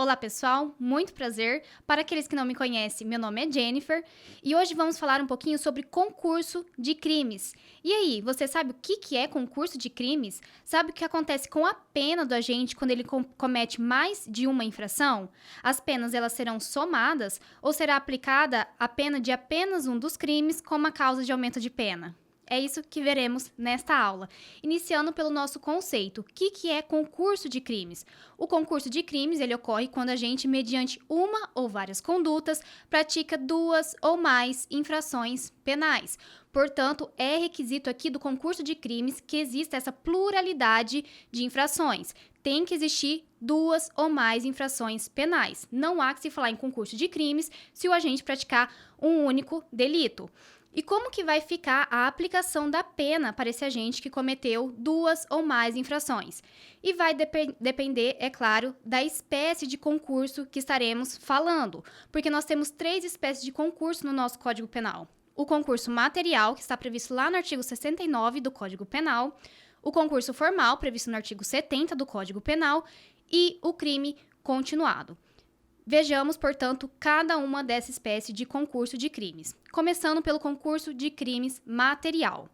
Olá pessoal, muito prazer. Para aqueles que não me conhecem, meu nome é Jennifer e hoje vamos falar um pouquinho sobre concurso de crimes. E aí, você sabe o que é concurso de crimes? Sabe o que acontece com a pena do agente quando ele comete mais de uma infração? As penas elas serão somadas ou será aplicada a pena de apenas um dos crimes como a causa de aumento de pena? É isso que veremos nesta aula. Iniciando pelo nosso conceito. O que é concurso de crimes? O concurso de crimes ele ocorre quando a gente, mediante uma ou várias condutas, pratica duas ou mais infrações penais. Portanto, é requisito aqui do concurso de crimes que exista essa pluralidade de infrações. Tem que existir duas ou mais infrações penais. Não há que se falar em concurso de crimes se o agente praticar um único delito. E como que vai ficar a aplicação da pena para esse agente que cometeu duas ou mais infrações? E vai depender, é claro, da espécie de concurso que estaremos falando, porque nós temos três espécies de concurso no nosso Código Penal. O concurso material, que está previsto lá no artigo 69 do Código Penal, o concurso formal, previsto no artigo 70 do Código Penal, e o crime continuado. Vejamos, portanto, cada uma dessa espécie de concurso de crimes. Começando pelo concurso de crimes material.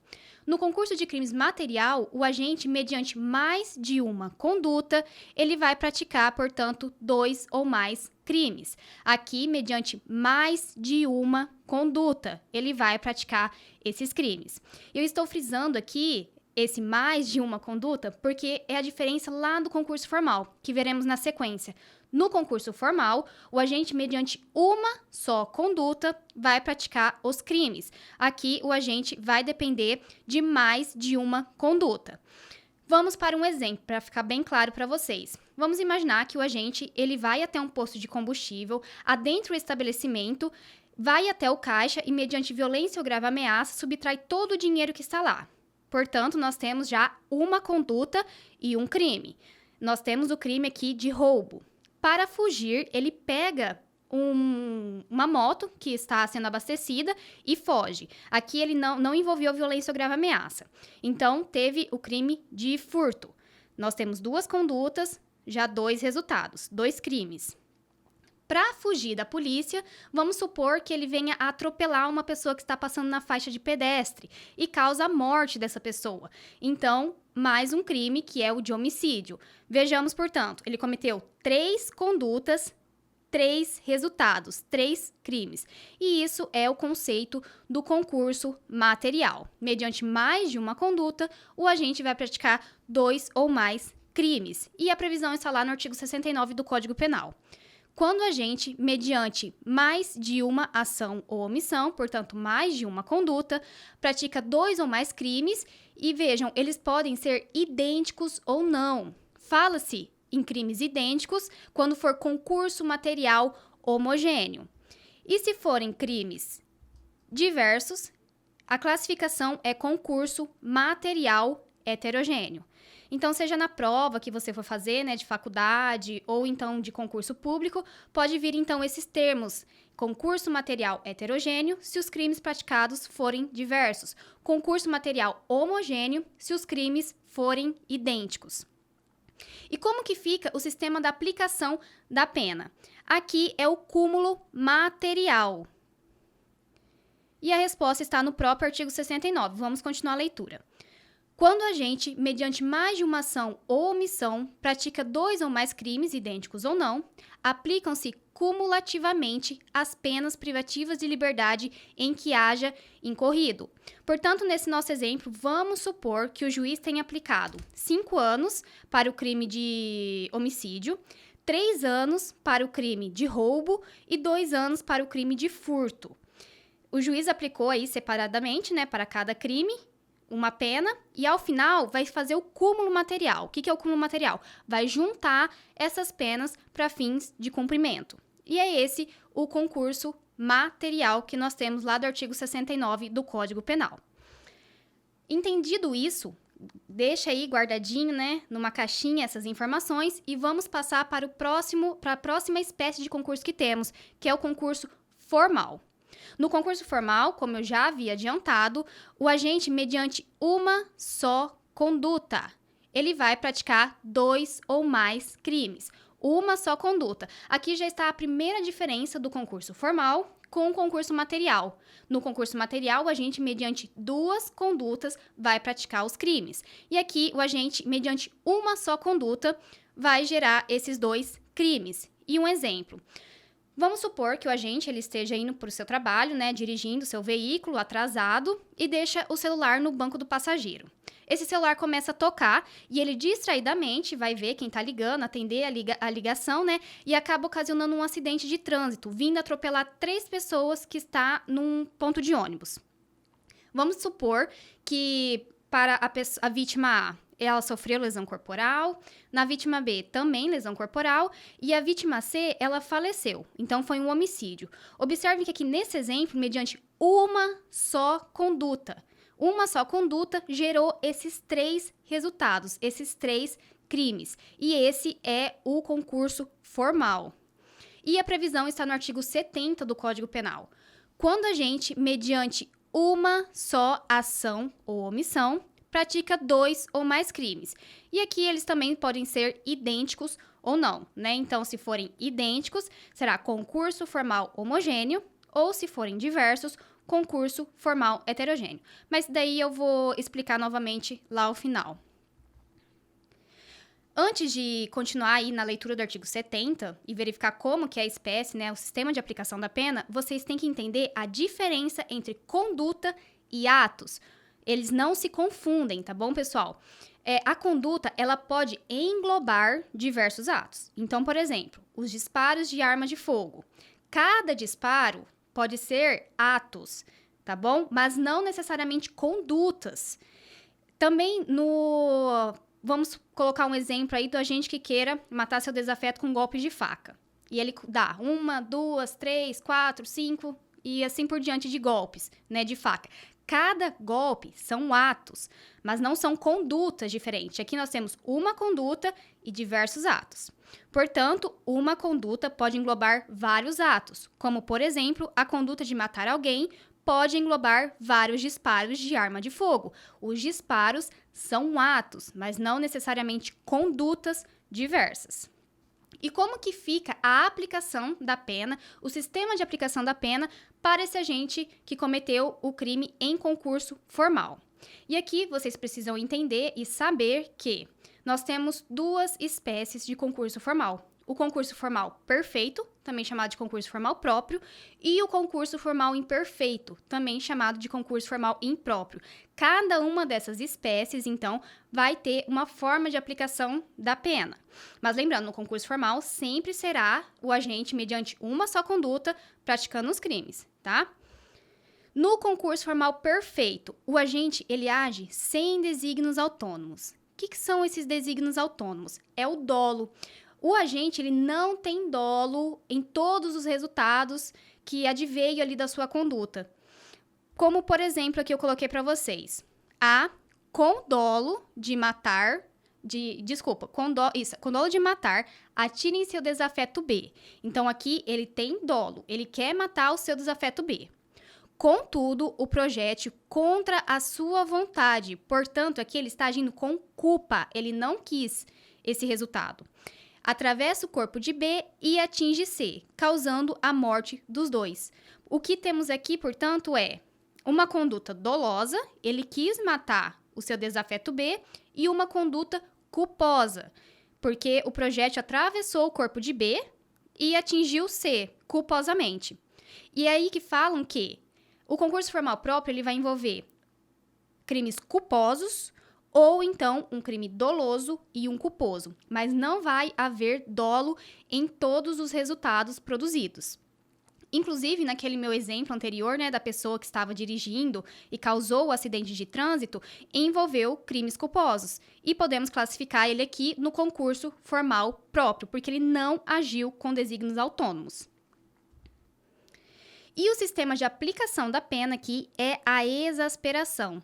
No concurso de crimes material, o agente, mediante mais de uma conduta, ele vai praticar, portanto, dois ou mais crimes. Aqui, mediante mais de uma conduta, ele vai praticar esses crimes. Eu estou frisando aqui esse mais de uma conduta porque é a diferença lá do concurso formal, que veremos na sequência. No concurso formal, o agente, mediante uma só conduta, vai praticar os crimes. Aqui, o agente vai depender de mais de uma conduta. Vamos para um exemplo, para ficar bem claro para vocês. Vamos imaginar que o agente ele vai até um posto de combustível, adentra o estabelecimento, vai até o caixa e, mediante violência ou grave ameaça, subtrai todo o dinheiro que está lá. Portanto, nós temos já uma conduta e um crime. Nós temos o crime aqui de roubo. Para fugir, ele pega uma moto que está sendo abastecida e foge. Aqui ele não envolveu violência ou grave ameaça. Então, teve o crime de furto. Nós temos duas condutas, já dois resultados, dois crimes. Para fugir da polícia, vamos supor que ele venha a atropelar uma pessoa que está passando na faixa de pedestre e causa a morte dessa pessoa. Então, mais um crime, que é o de homicídio. Vejamos, portanto, ele cometeu 3 condutas, 3 resultados, 3 crimes. E isso é o conceito do concurso material. Mediante mais de uma conduta, o agente vai praticar 2 ou mais crimes. E a previsão está lá no artigo 69 do Código Penal. Quando a gente, mediante mais de uma ação ou omissão, portanto, mais de uma conduta, pratica 2 ou mais crimes, e vejam, eles podem ser idênticos ou não. Fala-se em crimes idênticos quando for concurso material homogêneo. E se forem crimes diversos, a classificação é concurso material heterogêneo. Então, seja na prova que você for fazer, de faculdade ou então de concurso público, pode vir então esses termos. Concurso material heterogêneo, se os crimes praticados forem diversos. Concurso material homogêneo, se os crimes forem idênticos. E como que fica o sistema da aplicação da pena? Aqui é o cúmulo material. E a resposta está no próprio artigo 69. Vamos continuar a leitura. Quando a gente, mediante mais de uma ação ou omissão, pratica 2 ou mais crimes, idênticos ou não, aplicam-se cumulativamente as penas privativas de liberdade em que haja incorrido. Portanto, nesse nosso exemplo, vamos supor que o juiz tenha aplicado 5 anos para o crime de homicídio, 3 anos para o crime de roubo e 2 anos para o crime de furto. O juiz aplicou aí separadamente, para cada crime, uma pena, e ao final vai fazer o cúmulo material. O que é o cúmulo material? Vai juntar essas penas para fins de cumprimento. E é esse o concurso material que nós temos lá do artigo 69 do Código Penal. Entendido isso, deixa aí guardadinho, numa caixinha essas informações e vamos passar para a próxima espécie de concurso que temos, que é o concurso formal. No concurso formal, como eu já havia adiantado, o agente, mediante uma só conduta, ele vai praticar 2 ou mais crimes. uma só conduta. Aqui já está a primeira diferença do concurso formal com o concurso material. No concurso material, o agente, mediante 2 condutas, vai praticar os crimes. E aqui, o agente, mediante uma só conduta, vai gerar esses 2 crimes. E um exemplo. Vamos supor que o agente ele esteja indo para o seu trabalho, né, dirigindo seu veículo atrasado e deixa o celular no banco do passageiro. Esse celular começa a tocar e ele distraidamente vai ver quem está ligando, atender a ligação, né, e acaba ocasionando um acidente de trânsito, vindo atropelar 3 pessoas que está num ponto de ônibus. Vamos supor que para a vítima A, ela sofreu lesão corporal, na vítima B também lesão corporal, e a vítima C, ela faleceu. Então, foi um homicídio. Observe que aqui nesse exemplo, mediante uma só conduta gerou esses 3 resultados, esses 3 crimes. E esse é o concurso formal. E a previsão está no artigo 70 do Código Penal. Quando a gente, mediante uma só ação ou omissão, pratica 2 ou mais crimes. E aqui eles também podem ser idênticos ou não, né? Então, se forem idênticos, será concurso formal homogêneo, ou se forem diversos, concurso formal heterogêneo. Mas daí eu vou explicar novamente lá ao final. Antes de continuar aí na leitura do artigo 70 e verificar como que é a espécie, né, o sistema de aplicação da pena, vocês têm que entender a diferença entre conduta e atos. Eles não se confundem, tá bom, pessoal? A conduta, ela pode englobar diversos atos. Então, por exemplo, os disparos de arma de fogo. Cada disparo pode ser atos, tá bom? Mas não necessariamente condutas. Também vamos colocar um exemplo aí do agente que queira matar seu desafeto com um golpe de faca. E ele dá 1, 2, 3, 4, 5 e assim por diante de golpes, né, de faca. Cada golpe são atos, mas não são condutas diferentes. Aqui nós temos uma conduta e diversos atos. Portanto, uma conduta pode englobar vários atos, como, por exemplo, a conduta de matar alguém pode englobar vários disparos de arma de fogo. Os disparos são atos, mas não necessariamente condutas diversas. E como que fica a aplicação da pena, o sistema de aplicação da pena para esse agente que cometeu o crime em concurso formal? E aqui vocês precisam entender e saber que nós temos 2 espécies de concurso formal. O concurso formal perfeito, também chamado de concurso formal próprio, e o concurso formal imperfeito, também chamado de concurso formal impróprio. Cada uma dessas espécies, então, vai ter uma forma de aplicação da pena. Mas lembrando, no concurso formal sempre será o agente, mediante uma só conduta, praticando os crimes, tá? No concurso formal perfeito, o agente ele age sem desígnios autônomos. O que são esses desígnios autônomos? É o dolo. O agente ele não tem dolo em todos os resultados que adveio ali da sua conduta. Como, por exemplo, aqui eu coloquei para vocês. A, com dolo de matar, com dolo de matar, atire em seu desafeto B. Então, aqui ele tem dolo, ele quer matar o seu desafeto B. Contudo, o projétil contra a sua vontade. Portanto, aqui ele está agindo com culpa, ele não quis esse resultado. Atravessa o corpo de B e atinge C, causando a morte dos 2. O que temos aqui, portanto, é uma conduta dolosa, ele quis matar o seu desafeto B, e uma conduta culposa, porque o projétil atravessou o corpo de B e atingiu C, culposamente. E é aí que falam que o concurso formal próprio ele vai envolver crimes culposos, ou então um crime doloso e um culposo, mas não vai haver dolo em todos os resultados produzidos. Inclusive, naquele meu exemplo anterior, né, da pessoa que estava dirigindo e causou o acidente de trânsito, envolveu crimes culposos. E podemos classificar ele aqui no concurso formal próprio, porque ele não agiu com desígnios autônomos. E o sistema de aplicação da pena aqui é a exasperação.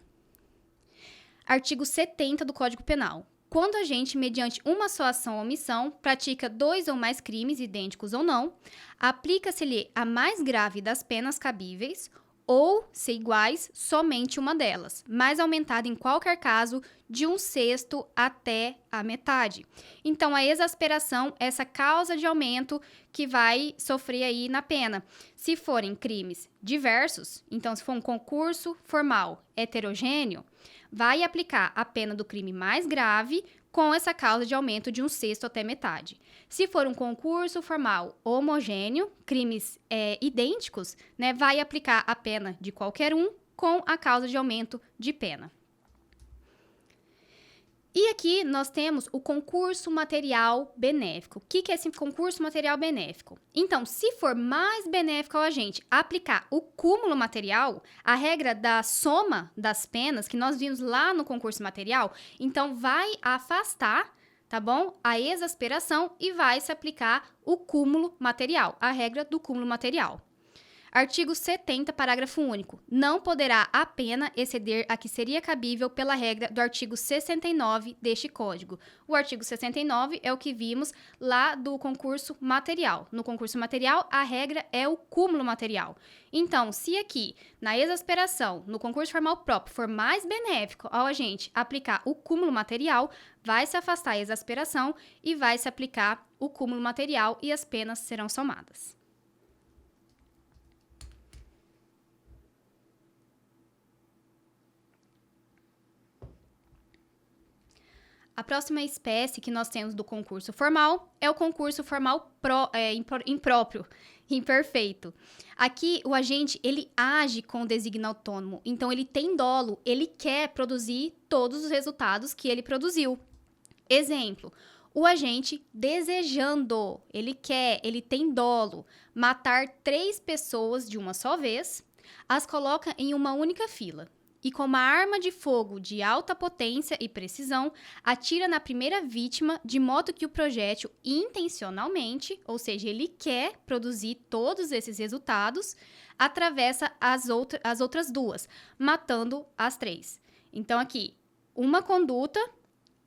Artigo 70 do Código Penal. Quando a agente, mediante uma só ação ou omissão, pratica 2 ou mais crimes, idênticos ou não, aplica-se-lhe a mais grave das penas cabíveis ou ser iguais somente uma delas, mas aumentada em qualquer caso de 1/6 até a metade. Então, a exasperação é essa causa de aumento que vai sofrer aí na pena. Se forem crimes diversos, então se for um concurso formal heterogêneo, vai aplicar a pena do crime mais grave com essa causa de aumento de 1/6 até metade. Se for um concurso formal homogêneo, crimes idênticos, né, vai aplicar a pena de qualquer um com a causa de aumento de pena. E aqui nós temos o concurso material benéfico. O que é esse concurso material benéfico? Então, se for mais benéfico ao agente aplicar o cúmulo material, a regra da soma das penas, que nós vimos lá no concurso material, então vai afastar, tá bom? A exasperação e vai se aplicar o cúmulo material, a regra do cúmulo material. Artigo 70, parágrafo único. Não poderá a pena exceder a que seria cabível pela regra do artigo 69 deste Código. O artigo 69 é o que vimos lá do concurso material. No concurso material, a regra é o cúmulo material. Então, se aqui, na exasperação, no concurso formal próprio, for mais benéfico ao agente aplicar o cúmulo material, vai se afastar a exasperação e vai se aplicar o cúmulo material e as penas serão somadas. A próxima espécie que nós temos do concurso formal é o concurso formal impróprio, imperfeito. Aqui, o agente, ele age com o desígnio autônomo, então ele tem dolo, ele quer produzir todos os resultados que ele produziu. Exemplo, o agente desejando, ele quer, ele tem dolo, matar 3 pessoas de uma só vez, as coloca em uma única fila. E com uma arma de fogo de alta potência e precisão, atira na primeira vítima de modo que o projétil intencionalmente, ou seja, ele quer produzir todos esses resultados, atravessa as outras 2, matando as 3. Então aqui, uma conduta,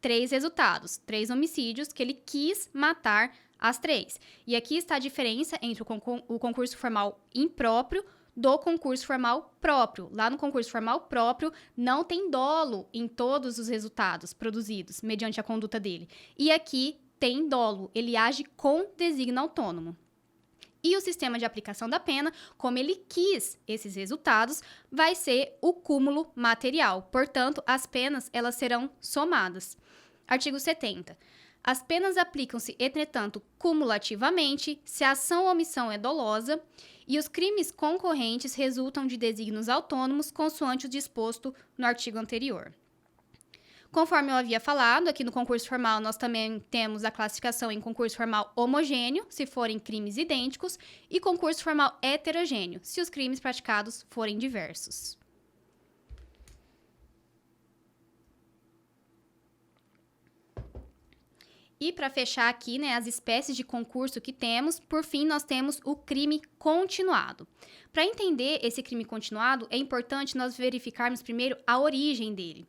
3 resultados, 3 homicídios que ele quis matar as 3. E aqui está a diferença entre o concurso formal impróprio do concurso formal próprio. Lá no concurso formal próprio, não tem dolo em todos os resultados produzidos mediante a conduta dele. E aqui tem dolo, ele age com desígnio autônomo. E o sistema de aplicação da pena, como ele quis esses resultados, vai ser o cúmulo material. Portanto, as penas elas serão somadas. Artigo 70. As penas aplicam-se, entretanto, cumulativamente, se a ação ou omissão é dolosa e os crimes concorrentes resultam de desígnios autônomos, consoante o disposto no artigo anterior. Conforme eu havia falado, aqui no concurso formal nós também temos a classificação em concurso formal homogêneo, se forem crimes idênticos, e concurso formal heterogêneo, se os crimes praticados forem diversos. E para fechar aqui, né, as espécies de concurso que temos, por fim, nós temos o crime continuado. Para entender esse crime continuado, é importante nós verificarmos primeiro a origem dele.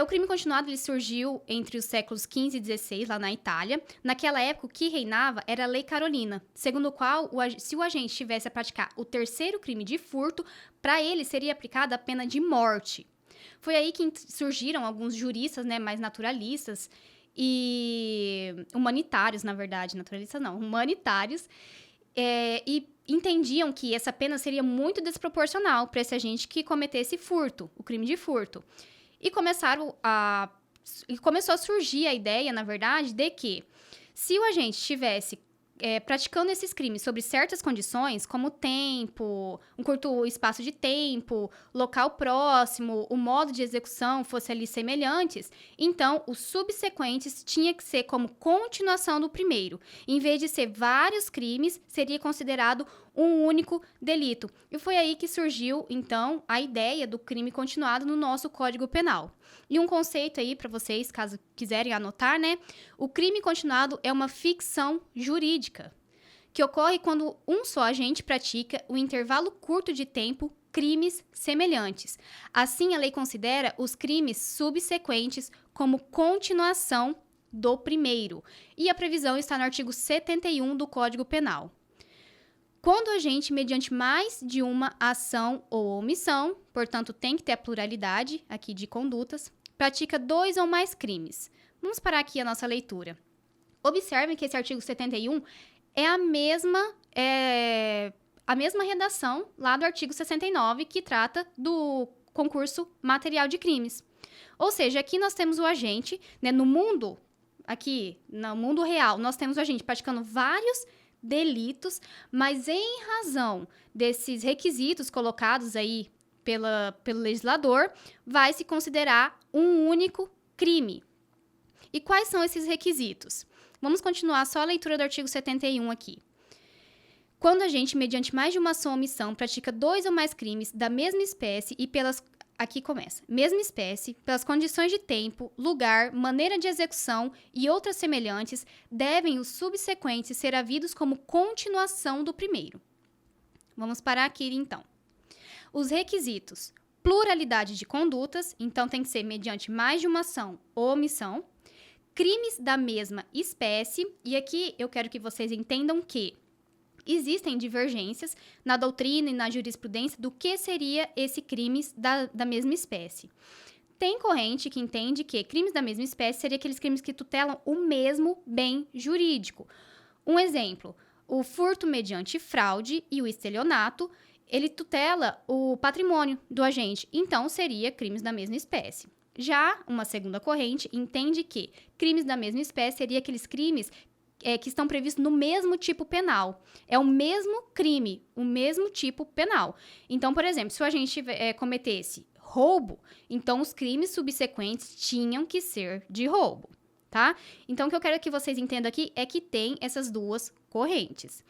O crime continuado ele surgiu entre os séculos XV e XVI, lá na Itália. Naquela época, o que reinava era a Lei Carolina, segundo a qual, se o agente tivesse a praticar o terceiro crime de furto, para ele seria aplicada a pena de morte. Foi aí que surgiram alguns juristas, né, mais naturalistas, e humanitários, na verdade, naturalistas não, humanitários, e entendiam que essa pena seria muito desproporcional para esse agente que cometesse furto, o crime de furto. E começou a surgir a ideia, na verdade, de que se o agente estivesse praticando esses crimes sob certas condições, como tempo, um curto espaço de tempo, local próximo, o modo de execução fosse ali semelhantes, então os subsequentes tinha que ser como continuação do primeiro. Em vez de ser vários crimes, seria considerado um único delito. E foi aí que surgiu, então, a ideia do crime continuado no nosso Código Penal. E um conceito aí para vocês, caso quiserem anotar, né? O crime continuado é uma ficção jurídica, que ocorre quando um só agente pratica o intervalo curto de tempo crimes semelhantes. Assim, a lei considera os crimes subsequentes como continuação do primeiro. E a previsão está no artigo 71 do Código Penal. Quando o agente, mediante mais de uma ação ou omissão, portanto, tem que ter a pluralidade aqui de condutas, pratica 2 ou mais crimes. Vamos parar aqui a nossa leitura. Observem que esse artigo 71 é a mesma redação lá do artigo 69, que trata do concurso material de crimes. Ou seja, aqui nós temos o agente, né, no mundo real, nós temos o agente praticando vários delitos, mas em razão desses requisitos colocados aí pelo legislador, vai se considerar um único crime. E quais são esses requisitos? Vamos continuar só a leitura do artigo 71 aqui. Quando a gente, mediante mais de uma ação ou omissão, pratica 2 ou mais crimes da mesma espécie e pelas... Aqui começa. Mesma espécie, pelas condições de tempo, lugar, maneira de execução e outras semelhantes, devem os subsequentes ser havidos como continuação do primeiro. Vamos parar aqui, então. Os requisitos. Pluralidade de condutas, então tem que ser mediante mais de uma ação ou omissão. Crimes da mesma espécie, e aqui eu quero que vocês entendam que existem divergências na doutrina e na jurisprudência do que seria esse crimes da mesma espécie. Tem corrente que entende que crimes da mesma espécie seriam aqueles crimes que tutelam o mesmo bem jurídico. Um exemplo, o furto mediante fraude e o estelionato, ele tutela o patrimônio do agente, então seria crimes da mesma espécie. Já uma segunda corrente entende que crimes da mesma espécie seriam aqueles crimes que estão previstos no mesmo tipo penal. É o mesmo crime, o mesmo tipo penal. Então, por exemplo, se o agente cometesse roubo, então os crimes subsequentes tinham que ser de roubo, tá? Então, o que eu quero que vocês entendam aqui é que tem essas duas correntes.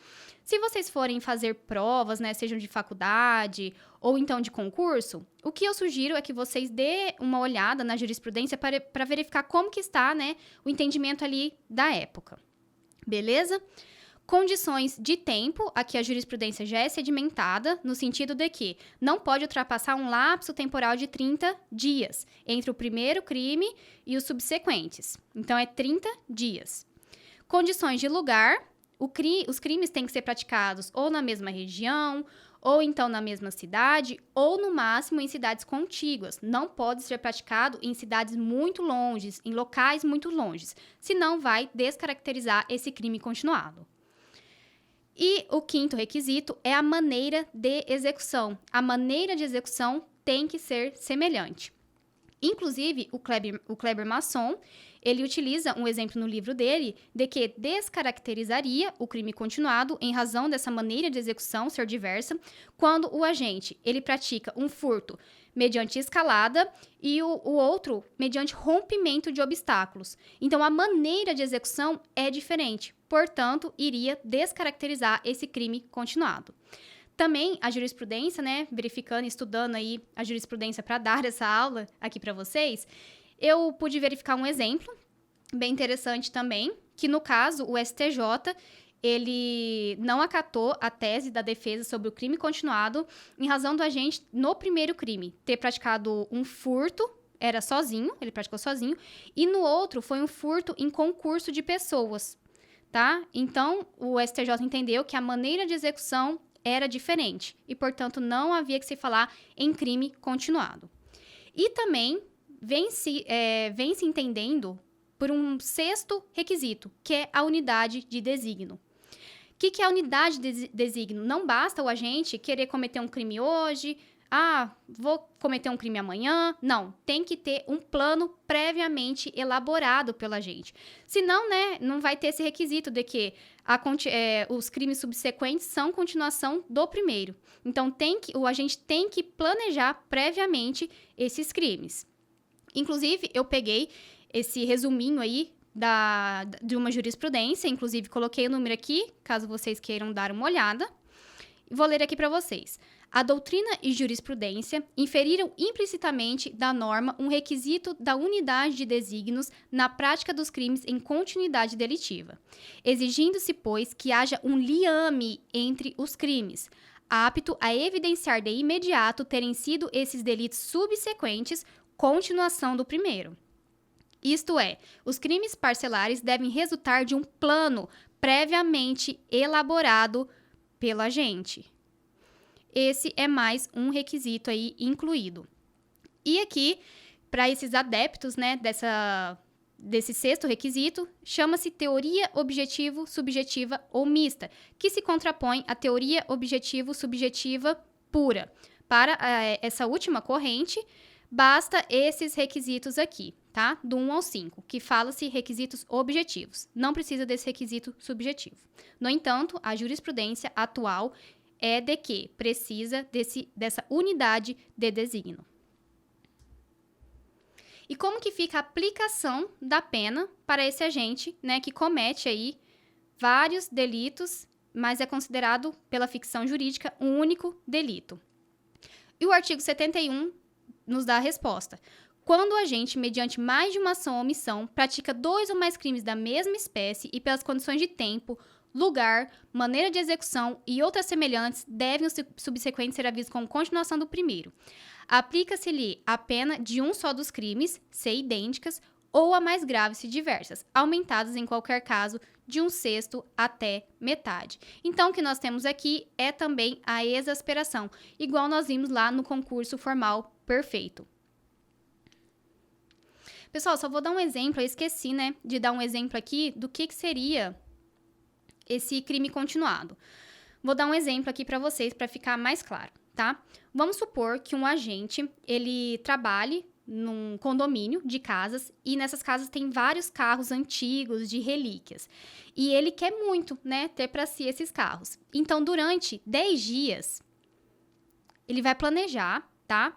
Se vocês forem fazer provas, né, sejam de faculdade ou então de concurso, o que eu sugiro é que vocês dê uma olhada na jurisprudência para verificar como que está, né, o entendimento ali da época. Beleza? Condições de tempo, aqui a jurisprudência já é sedimentada, no sentido de que não pode ultrapassar um lapso temporal de 30 dias entre o primeiro crime e os subsequentes. Então, é 30 dias. Condições de lugar, os crimes têm que ser praticados ou na mesma região, ou então na mesma cidade, ou no máximo em cidades contíguas. Não pode ser praticado em cidades muito longes, em locais muito longes, senão vai descaracterizar esse crime continuado. E o quinto requisito é a maneira de execução. A maneira de execução tem que ser semelhante. Inclusive, o Kleber Masson, ele utiliza um exemplo no livro dele de que descaracterizaria o crime continuado em razão dessa maneira de execução ser diversa, quando o agente ele pratica um furto mediante escalada e o outro mediante rompimento de obstáculos. Então, a maneira de execução é diferente, portanto, iria descaracterizar esse crime continuado. Também a jurisprudência, né, verificando e estudando aí a jurisprudência para dar essa aula aqui para vocês, eu pude verificar um exemplo bem interessante também, que no caso o STJ, ele não acatou a tese da defesa sobre o crime continuado em razão do agente, no primeiro crime, ter praticado um furto, era sozinho, ele praticou sozinho, e no outro foi um furto em concurso de pessoas, tá? Então, o STJ entendeu que a maneira de execução era diferente e, portanto, não havia que se falar em crime continuado. E também vem se entendendo por um sexto requisito, que é a unidade de desígnio. O que é a unidade de desígnio? Não basta o agente querer cometer um crime hoje, vou cometer um crime amanhã. Não, tem que ter um plano previamente elaborado pelo agente. Senão, né, não vai ter esse requisito de que os crimes subsequentes são continuação do primeiro. Então, o agente tem que planejar previamente esses crimes. Inclusive, eu peguei esse resuminho aí de uma jurisprudência, inclusive coloquei o número aqui, caso vocês queiram dar uma olhada. E vou ler aqui para vocês. A doutrina e jurisprudência inferiram implicitamente da norma um requisito da unidade de desígnios na prática dos crimes em continuidade delitiva, exigindo-se, pois, que haja um liame entre os crimes, apto a evidenciar de imediato terem sido esses delitos subsequentes continuação do primeiro. Isto é, os crimes parcelares devem resultar de um plano previamente elaborado pelo agente. Esse é mais um requisito aí incluído. E aqui, para esses adeptos, né, desse sexto requisito, chama-se teoria objetivo-subjetiva ou mista, que se contrapõe à teoria objetivo-subjetiva pura. Para essa última corrente, basta esses requisitos aqui, tá? Do 1 ao 5, que fala-se requisitos objetivos. Não precisa desse requisito subjetivo. No entanto, a jurisprudência atual é de que precisa dessa unidade de designo. E como que fica a aplicação da pena para esse agente, né, que comete aí vários delitos, mas é considerado pela ficção jurídica um único delito? E o artigo 71 nos dá a resposta. Quando o agente, mediante mais de uma ação ou omissão, pratica 2 ou mais crimes da mesma espécie e pelas condições de tempo, lugar, maneira de execução e outras semelhantes, devem os subsequentes ser havidos como continuação do primeiro. Aplica-se-lhe a pena de um só dos crimes, ser idênticas, ou a mais graves se diversas, aumentadas em qualquer caso de 1/6 até metade. Então, o que nós temos aqui é também a exasperação, igual nós vimos lá no concurso formal perfeito. Pessoal, só vou dar um exemplo, eu esqueci, né, de dar um exemplo aqui do que seria esse crime continuado. Vou dar um exemplo aqui para vocês, para ficar mais claro, tá? Vamos supor que um agente, ele trabalhe num condomínio de casas e nessas casas tem vários carros antigos de relíquias. E ele quer muito, né, ter para si esses carros. Então, durante 10 dias, ele vai planejar, tá?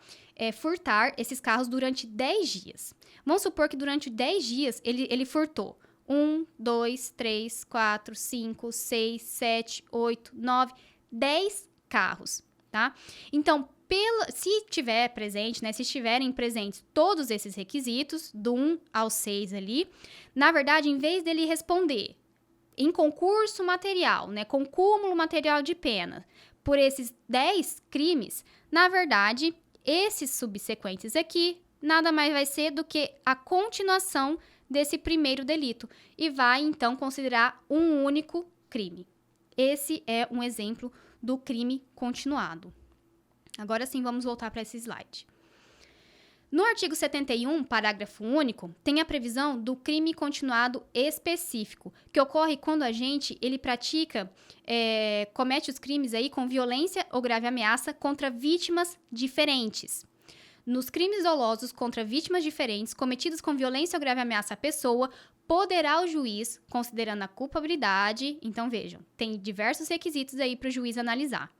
Furtar esses carros durante 10 dias. Vamos supor que durante 10 dias ele furtou 1, 2, 3, 4, 5, 6, 7, 8, 9, 10 carros, tá? Então, se tiver presente, né, se estiverem presentes todos esses requisitos, do 1 ao 6 ali, na verdade, em vez dele responder em concurso material, né, com cúmulo material de pena, por esses 10 crimes, na verdade, esses subsequentes aqui, nada mais vai ser do que a continuação desse primeiro delito e vai, então, considerar um único crime. Esse é um exemplo do crime continuado. Agora sim, vamos voltar para esse slide. No artigo 71, parágrafo único, tem a previsão do crime continuado específico, que ocorre quando o agente ele comete os crimes aí com violência ou grave ameaça contra vítimas diferentes. Nos crimes dolosos contra vítimas diferentes, cometidos com violência ou grave ameaça à pessoa, poderá o juiz, considerando a culpabilidade, então vejam, tem diversos requisitos aí para o juiz analisar.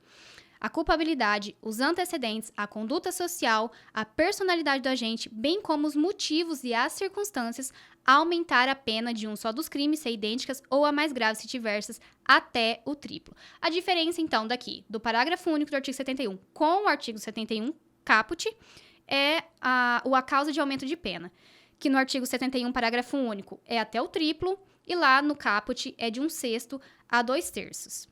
A culpabilidade, os antecedentes, a conduta social, a personalidade do agente, bem como os motivos e as circunstâncias, aumentar a pena de um só dos crimes, ser idênticas ou a mais grave se diversas, até o triplo. A diferença, então, daqui, do parágrafo único do artigo 71 com o artigo 71, caput, é a causa de aumento de pena, que no artigo 71, parágrafo único, é até o triplo, e lá no caput é de 1/6 a 2/3.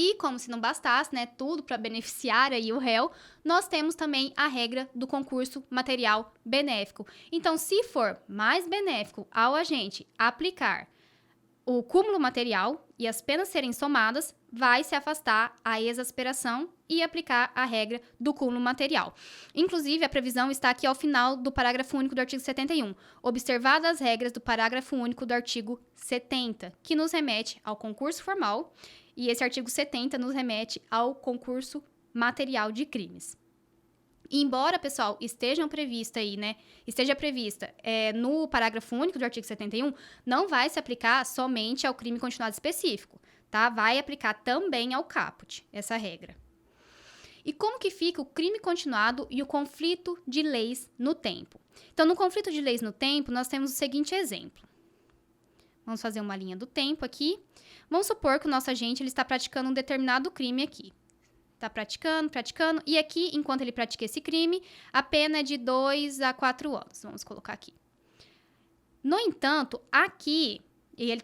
E, como se não bastasse, né, tudo para beneficiar aí o réu, nós temos também a regra do concurso material benéfico. Então, se for mais benéfico ao agente aplicar o cúmulo material e as penas serem somadas, vai se afastar a exasperação e aplicar a regra do cúmulo material. Inclusive, a previsão está aqui ao final do parágrafo único do artigo 71, observadas as regras do parágrafo único do artigo 70, que nos remete ao concurso formal, e esse artigo 70 nos remete ao concurso material de crimes. E embora, pessoal, esteja prevista no parágrafo único do artigo 71, não vai se aplicar somente ao crime continuado específico, tá? Vai aplicar também ao caput, essa regra. E como que fica o crime continuado e o conflito de leis no tempo? Então, no conflito de leis no tempo, nós temos o seguinte exemplo. Vamos fazer uma linha do tempo aqui. Vamos supor que o nosso agente ele está praticando um determinado crime aqui. Está praticando, e aqui, enquanto ele pratica esse crime, a pena é de 2 a 4 anos. Vamos colocar aqui. No entanto, aqui, ele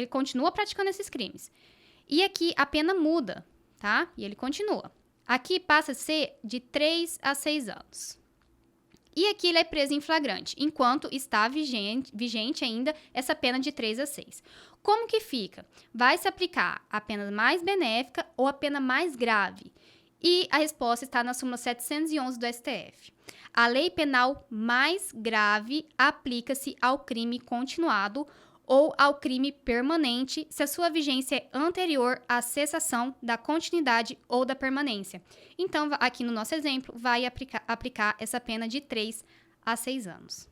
continua praticando esses crimes. E aqui a pena muda, tá? E ele continua. Aqui passa a ser de 3 a 6 anos. E aqui ele é preso em flagrante, enquanto está vigente ainda essa pena de 3 a 6. Como que fica? Vai se aplicar a pena mais benéfica ou a pena mais grave? E a resposta está na súmula 711 do STF. A lei penal mais grave aplica-se ao crime continuado ou ao crime permanente se a sua vigência é anterior à cessação da continuidade ou da permanência. Então, aqui no nosso exemplo, vai aplicar essa pena de 3 a 6 anos.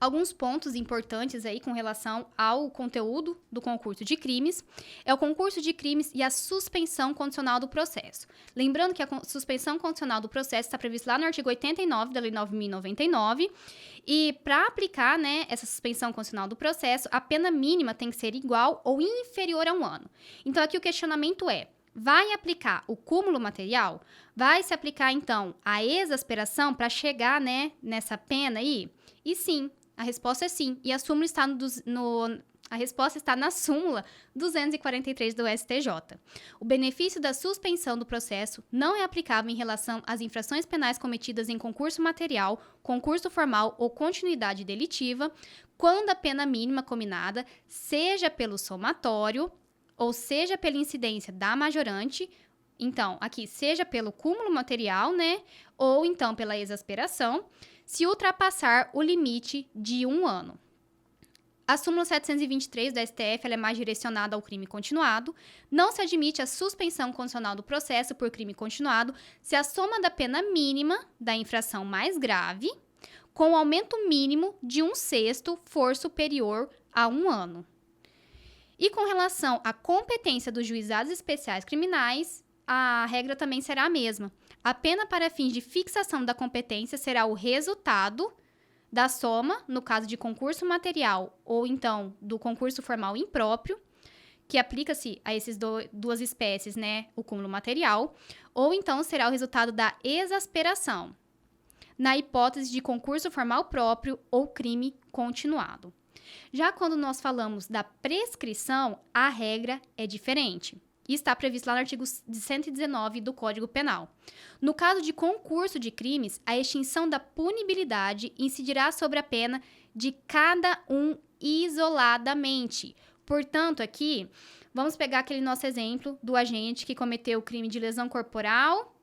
Alguns pontos importantes aí com relação ao conteúdo do concurso de crimes é o concurso de crimes e a suspensão condicional do processo. Lembrando que a suspensão condicional do processo está prevista lá no artigo 89 da Lei 9.099 e para aplicar, né, essa suspensão condicional do processo, a pena mínima tem que ser igual ou inferior a 1 ano. Então aqui o questionamento é: vai aplicar o cúmulo material? Vai se aplicar então a exasperação para chegar, né, nessa pena aí? E sim. A resposta é sim, e a resposta está na súmula 243 do STJ. O benefício da suspensão do processo não é aplicável em relação às infrações penais cometidas em concurso material, concurso formal ou continuidade delitiva, quando a pena mínima combinada, seja pelo somatório, ou seja pela incidência da majorante, então, aqui, seja pelo cúmulo material, né, ou então pela exasperação, se ultrapassar o limite de 1 ano. A súmula 723 do STF ela é mais direcionada ao crime continuado. Não se admite a suspensão condicional do processo por crime continuado se a soma da pena mínima da infração mais grave, com o aumento mínimo de 1/6 for superior a 1 ano. E com relação à competência dos juizados especiais criminais, a regra também será a mesma. A pena para fins de fixação da competência será o resultado da soma, no caso de concurso material ou então do concurso formal impróprio, que aplica-se a essas duas espécies, né, o cúmulo material, ou então será o resultado da exasperação, na hipótese de concurso formal próprio ou crime continuado. Já quando nós falamos da prescrição, a regra é diferente. E está previsto lá no artigo 119 do Código Penal. No caso de concurso de crimes, a extinção da punibilidade incidirá sobre a pena de cada um isoladamente. Portanto, aqui, vamos pegar aquele nosso exemplo do agente que cometeu o crime de lesão corporal,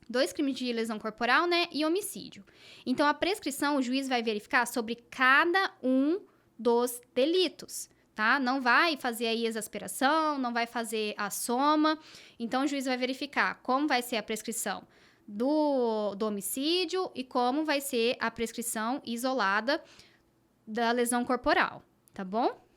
2 crimes de lesão corporal, né, e homicídio. Então, a prescrição, o juiz vai verificar sobre cada um dos delitos. Tá? Não vai fazer a exasperação, não vai fazer a soma. Então, o juiz vai verificar como vai ser a prescrição do homicídio e como vai ser a prescrição isolada da lesão corporal, tá bom?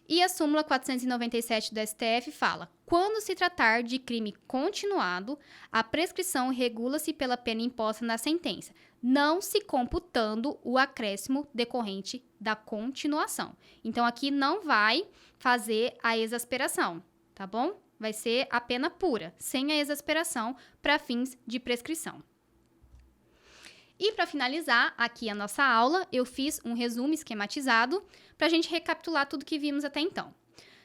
E a súmula 497 do STF fala: quando se tratar de crime continuado, a prescrição regula-se pela pena imposta na sentença, não se computando o acréscimo decorrente da continuação. Então, aqui não vai fazer a exasperação, tá bom? Vai ser a pena pura, sem a exasperação, para fins de prescrição. E para finalizar aqui a nossa aula, eu fiz um resumo esquematizado para a gente recapitular tudo que vimos até então.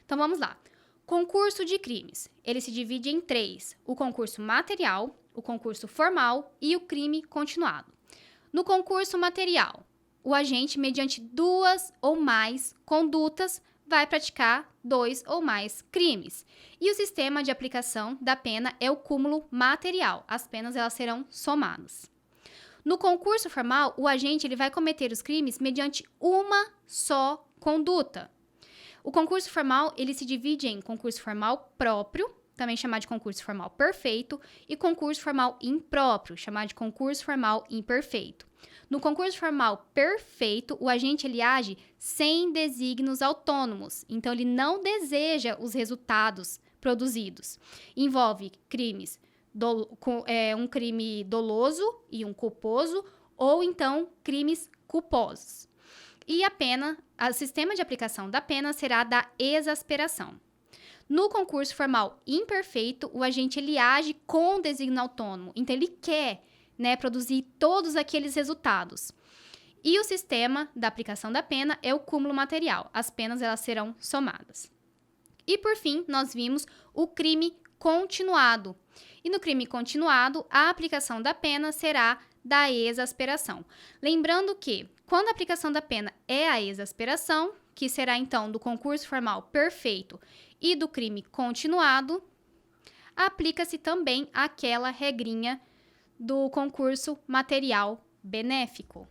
Então, vamos lá. Concurso de crimes. Ele se divide em 3. O concurso material, o concurso formal e o crime continuado. No concurso material, o agente, mediante 2 ou mais condutas, vai praticar 2 ou mais crimes. E o sistema de aplicação da pena é o cúmulo material. As penas elas serão somadas. No concurso formal, o agente ele vai cometer os crimes mediante uma só conduta. O concurso formal ele se divide em concurso formal próprio, também chamado de concurso formal perfeito, e concurso formal impróprio, chamado de concurso formal imperfeito. No concurso formal perfeito, o agente ele age sem desígnios autônomos, então ele não deseja os resultados produzidos. Envolve crimes um crime doloso e um culposo, ou então crimes culposos. E a pena, o sistema de aplicação da pena será da exasperação. No concurso formal imperfeito, o agente ele age com desígnio autônomo, então ele quer, né, produzir todos aqueles resultados. E o sistema da aplicação da pena é o cúmulo material, as penas elas serão somadas. E por fim, nós vimos o crime continuado. E no crime continuado, a aplicação da pena será da exasperação. Lembrando que, quando a aplicação da pena é a exasperação, que será então do concurso formal perfeito e do crime continuado, aplica-se também aquela regrinha do concurso material benéfico.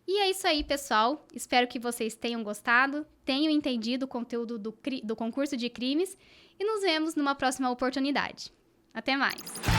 E é isso aí, pessoal. Espero que vocês tenham gostado, tenham entendido o conteúdo do concurso de crimes e nos vemos numa próxima oportunidade. Até mais!